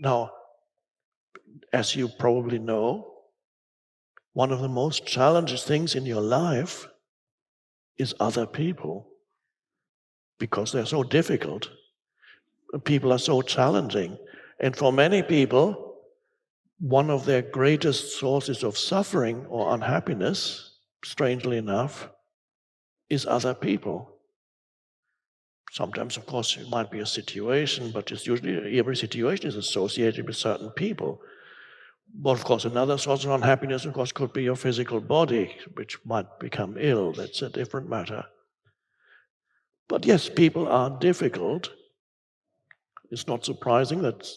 Now, as you probably know, one of the most challenging things in your life is other people, because they're so difficult. People are so challenging. And for many people, one of their greatest sources of suffering or unhappiness, strangely enough, is other people. Sometimes, of course, it might be a situation, but it's usually every situation is associated with certain people. But of course, another source of unhappiness, of course, could be your physical body, which might become ill. That's a different matter. But yes, people are difficult. It's not surprising that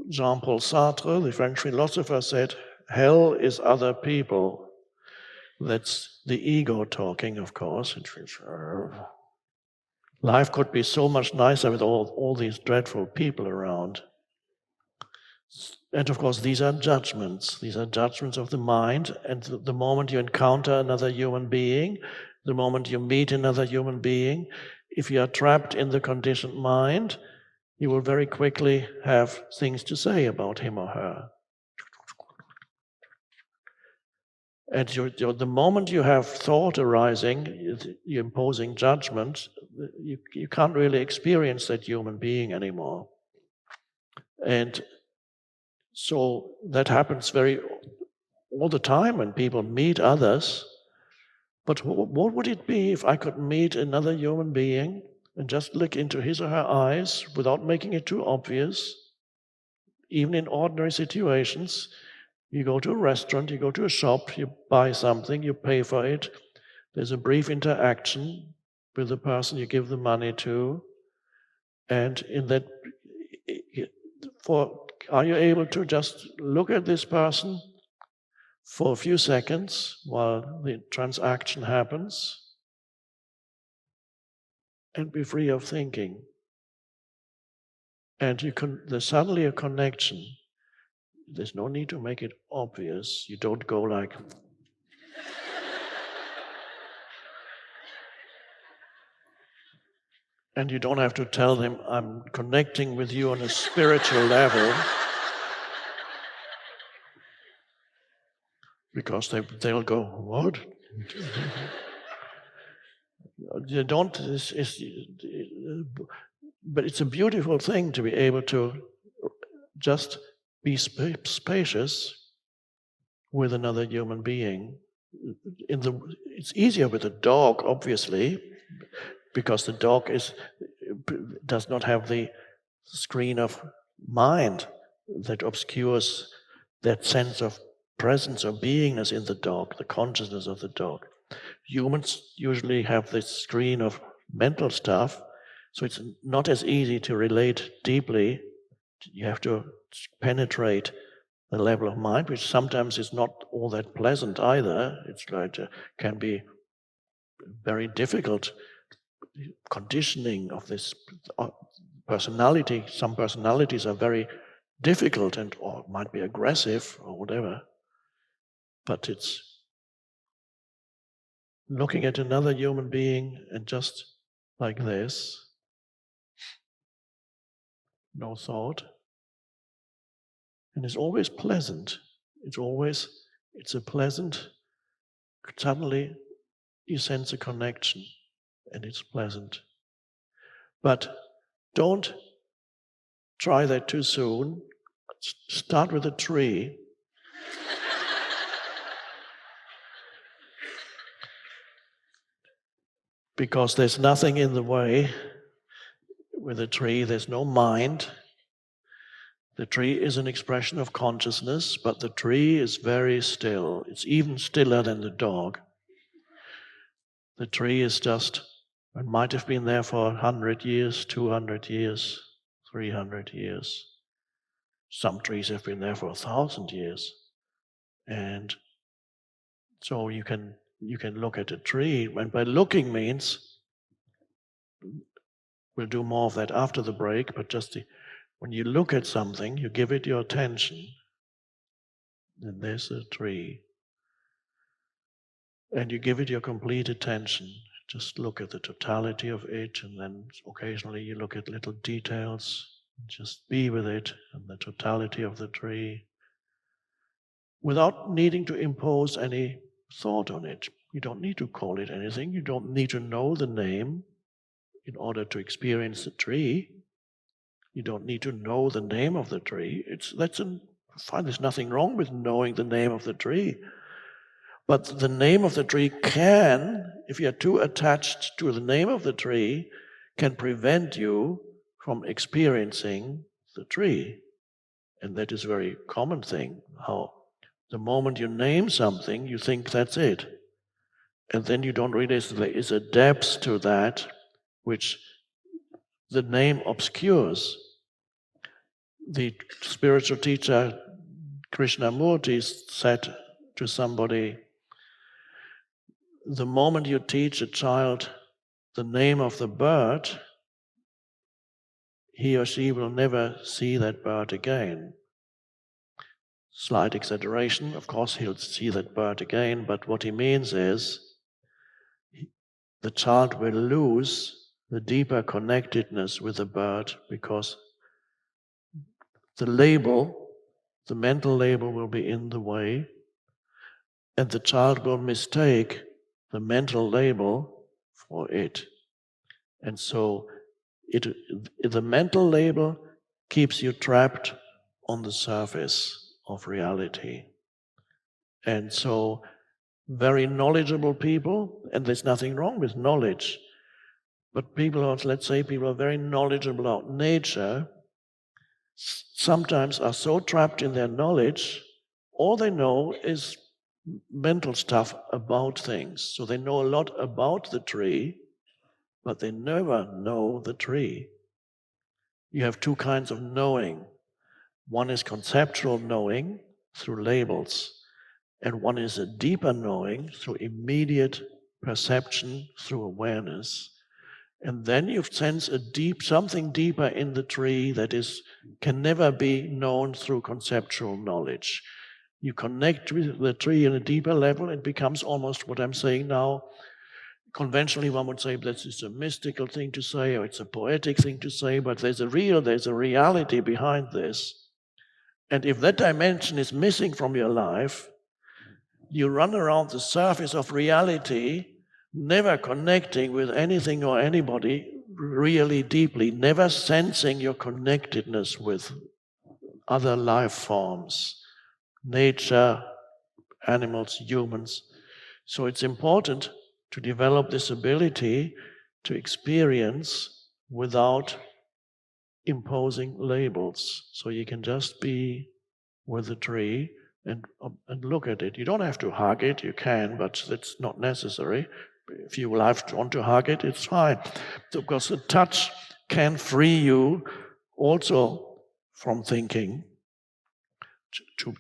Jean-Paul Sartre, the French philosopher, said, hell is other people. That's the ego talking, of course. Life could be so much nicer with all these dreadful people around. And of course, these are judgments. These are judgments of the mind. And the moment you encounter another human being, the moment you meet another human being, if you are trapped in the conditioned mind, you will very quickly have things to say about him or her. And the moment you have thought arising, you're imposing judgment, you can't really experience that human being anymore. And so that happens all the time when people meet others. But what would it be if I could meet another human being and just look into his or her eyes without making it too obvious? Even in ordinary situations, you go to a restaurant, you go to a shop, you buy something, you pay for it. There's a brief interaction with the person you give the money to. And in that, are you able to just look at this person for a few seconds while the transaction happens and be free of thinking? And there's suddenly a connection. There's no need to make it obvious. You don't go like, and you don't have to tell them, I'm connecting with you on a spiritual level. Because they'll go, what? You don't, but it's a beautiful thing to be able to just be spacious with another human being. It's easier with a dog, obviously, because the dog does not have the screen of mind that obscures that sense of presence or beingness in the dog, the consciousness of the dog. Humans usually have this screen of mental stuff, so it's not as easy to relate deeply. You have to penetrate the level of mind, which sometimes is not all that pleasant either. It's like can be very difficult conditioning of this personality. Some personalities are very difficult or might be aggressive or whatever. But it's looking at another human being and just like this, no thought. And it's always pleasant. It's a pleasant, suddenly you sense a connection and it's pleasant. But don't try that too soon. Start with a tree. Because there's nothing in the way with a tree, there's no mind. The tree is an expression of consciousness, but the tree is very still. It's even stiller than the dog. The tree is just, it might have been there for 100 years, 200 years, 300 years. Some trees have been there for 1,000 years. And so you can look at a tree, and by looking means, we'll do more of that after the break, but just when you look at something, you give it your attention, and there's a tree. And you give it your complete attention. Just look at the totality of it, and then occasionally you look at little details. Just be with it and the totality of the tree without needing to impose any thought on it. You don't need to call it anything. You don't need to know the name in order to experience the tree. You don't need to know the name of the tree. Fine, there's nothing wrong with knowing the name of the tree. But the name of the tree can, if you're too attached to the name of the tree, can prevent you from experiencing the tree. And that is a very common thing, how the moment you name something, you think that's it. And then you don't realize there is a depth to that which the name obscures. The spiritual teacher Krishnamurti said to somebody, the moment you teach a child the name of the bird, he or she will never see that bird again. Slight exaggeration, of course he'll see that bird again, but what he means is the child will lose the deeper connectedness with the bird because the label, the mental label, will be in the way, and the child will mistake the mental label for it. And so the mental label keeps you trapped on the surface of reality. And so very knowledgeable people, and there's nothing wrong with knowledge, but people are very knowledgeable about nature, sometimes are so trapped in their knowledge, all they know is mental stuff about things. So they know a lot about the tree, but they never know the tree. You have two kinds of knowing. One is conceptual knowing through labels, and one is a deeper knowing through immediate perception, through awareness. And then you sense something deeper in the tree that can never be known through conceptual knowledge. You connect with the tree in a deeper level, it becomes almost what I'm saying now. Conventionally, one would say this is a mystical thing to say, or it's a poetic thing to say, but there's a reality behind this. And if that dimension is missing from your life, you run around the surface of reality, never connecting with anything or anybody really deeply, never sensing your connectedness with other life forms, nature, animals, humans. So it's important to develop this ability to experience without imposing labels. So you can just be with the tree and look at it. You don't have to hug it, you can, but that's not necessary. If you want to hug it, it's fine. Because the touch can free you also from thinking, to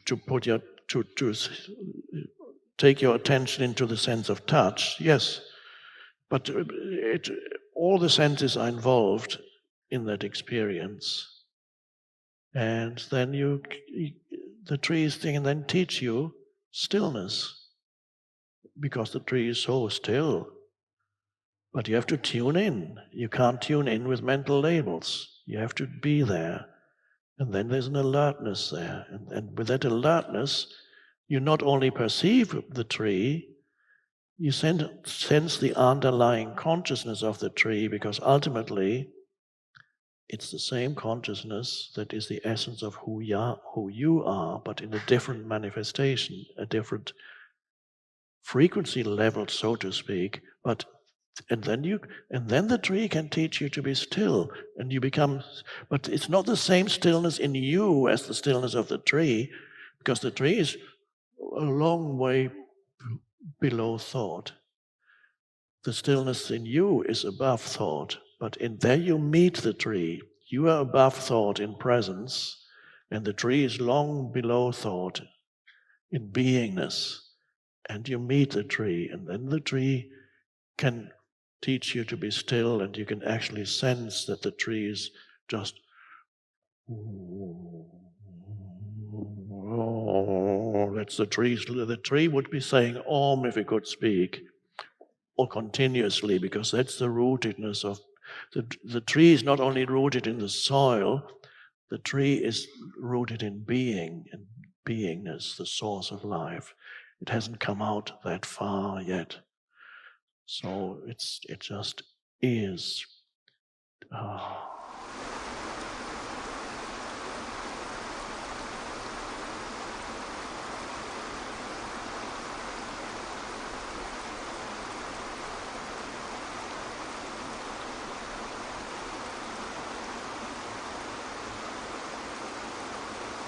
take your attention into the sense of touch, yes. But all the senses are involved in that experience. And then the trees thing, and then teach you stillness, because the tree is so still. But you have to tune in. You can't tune in with mental labels. You have to be there. And then there's an alertness there. And with that alertness, you not only perceive the tree, you sense the underlying consciousness of the tree, because ultimately it's the same consciousness that is the essence of who you are, but in a different manifestation, a different frequency level, so to speak. And then the tree can teach you to be still, and you become. But it's not the same stillness in you as the stillness of the tree, because the tree is a long way below thought. The stillness in you is above thought, but in there you meet the tree. You are above thought in presence, and the tree is long below thought in beingness. And you meet the tree, and then the tree can teach you to be still, and you can actually sense that the tree is just that's the tree. The tree would be saying Om if it could speak, or continuously, because that's the rootedness of the tree is not only rooted in the soil, The tree is rooted in being, and beingness, the source of life. It hasn't come out that far yet. So it just is.